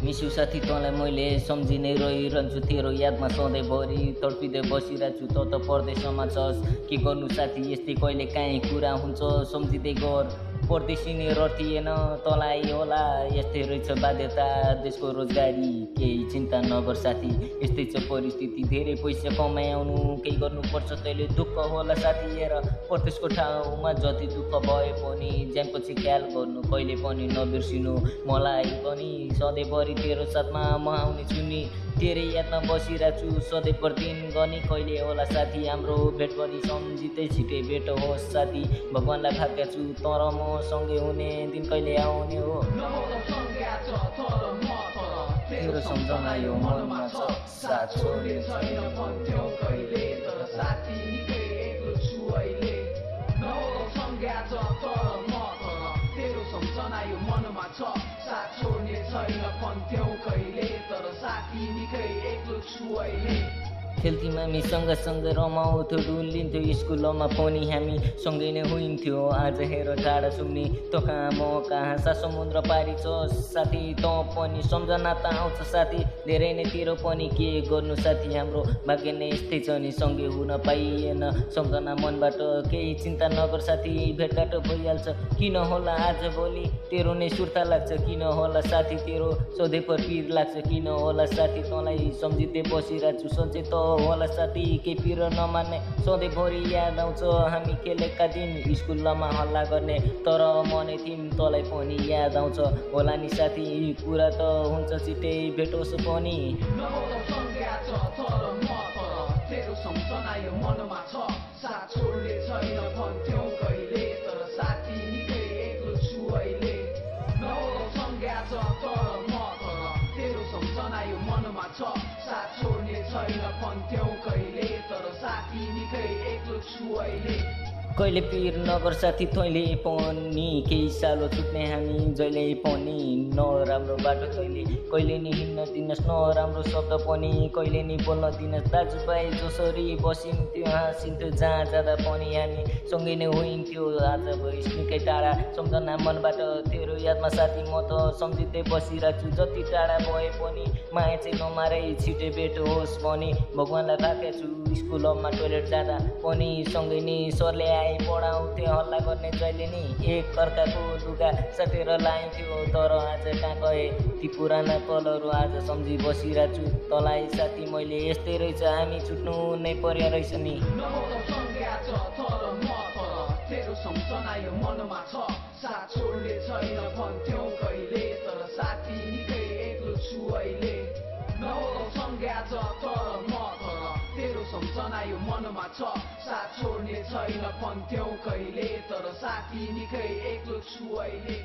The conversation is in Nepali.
मिसु साथी तँलाई मैले सम्झिने रहिरहन्छु तेरो यादमा सधैँभरि तडपिँदै बसिरहेको छु त परदेशमा छस् के गर्नु साथी यस्तै कहिले काहीँ कुरा हुन्छ सम्झिँदै गर परदेशी नै रटिएन तँलाई होला यस्तै रहेछ बाध्यता देशको रोजगारी केही चिन्ता नगर साथी यस्तै छ परिस्थिति धेरै पैसा कमाउनु केही गर्नुपर्छ तैँले दुःख होला साथी हेर परदेशको ठाउँमा जति दुःख भए पनि ज्यानपछि ख्याल गर्नु कहिले पनि नबिर्सिनु मलाई पनि सधैँभरि तेरो साथमा म आउने छु नि तेरै यादमा बसिरहेको छु सधैँ प्रतिदिन गर्ने कहिले होला साथी हाम्रो भेट पनि सम्झिँदै छिटै भेट होस् साथी भगवानलाई भाग्य छु तर म सँगै हुने दिन कहिले आउने हो तेरो सम्झना यो मनमा छ साथ छोड्ने छैन भन्थ्यौ कहिले तर साथी निकै एक्लो छु अहिले तेरो सम्झना यो मनमा छ साथ छोड्ने छैन भन्थ्यौ कहिले तर साथी निकै एक्लो छु अहिले खेल्थ्यौँ हामी सँगसँगै रमाउँथ्यो डुलिन्थ्यो स्कुलमा पनि हामी सँगै नै हुन्थ्यो आज हेर टाढा सुम्नी त कहाँ म कहाँ सा समुद्र पारी छ साथी त पनि सम्झना त आउँछ साथी धेरै नै तेरो पनि के गर्नु साथी हाम्रो भाग्य नै यस्तै छ नि सँगै हुन पाइएन सम्झना मनबाट केही चिन्ता नगर साथी भेटघाट भइहाल्छ किन होला आज भोलि तेरो नै सुर्ता लाग्छ किन होला साथी तेरो सधैँ पर पिर लाग्छ किन होला साथी तँलाई सम्झिँदै बसिरहेको छु सधैँ त होला साथी केही पिर नमान्ने सधैँभरि याद आउँछ हामी खेलेका दिन स्कुलमा हल्ला गर्ने तर मनै थियौँ तँलाई पनि याद आउँछ होला नि साथी कुरा त हुन्छ छिटै भेटोस् पनि तेरो सम्झना यो मनमा छ साथ छोड्ने छैन भन्थ्यौ कहिले तर साथी निकै एक्लो छु अहिले तेरो सम्झना यो मनमा छ साथ छोड्ने छैन भन्थ्यौ कहिले तर साथी निकै एक्लो छु अहिले कहिले पिर नगर साथी तैँले पनि केही सालो छुट्ने हामी जहिले पनि नराम्रो बाटो तैँले कहिले नि हिँड्न दिनुहोस् नराम्रो शब्द पनि कहिले नि बोल्न दिनुहोस् दाजुभाइ जसरी बसिन्थ्यो हाँसिन्थ्यो जहाँ जाँदा पनि हामी सँगै नै हुन्थ्यो आज भइस निकै टाढा सम्झना मनबाट तेरो यादमा साथी म त सम्झिँदै बसिरहेको छु जति टाढा भए पनि माया चाहिँ नमारै छिटै भेट होस् भने भगवानलाई राखेको छु स्कुलमा टोइलेट जाँदा पनि सँगै नि सरले पढाउँथे हल्ला गर्ने जहिले नि एक अर्काको लुगा सटेर लाइन्थ्यो तर आज कहाँ गए ती पुराना पलहरू आज सम्झी बसिरहेको छु तँलाई साथी मैले यस्तै रहेछ हामी छुट्नु नै पर्या रहेछ नि तेरो सम्झना यो मनमा छ साथ छोड्ने छैन भन्थ्यौ कहिले तर साथी निकै एक्लो छु अहिले तेरो सम्झना यो मनमा छ साथ छोड्ने छैन भन्थ्यौ कहिले तर साथी निकै एक्लो छु अहिले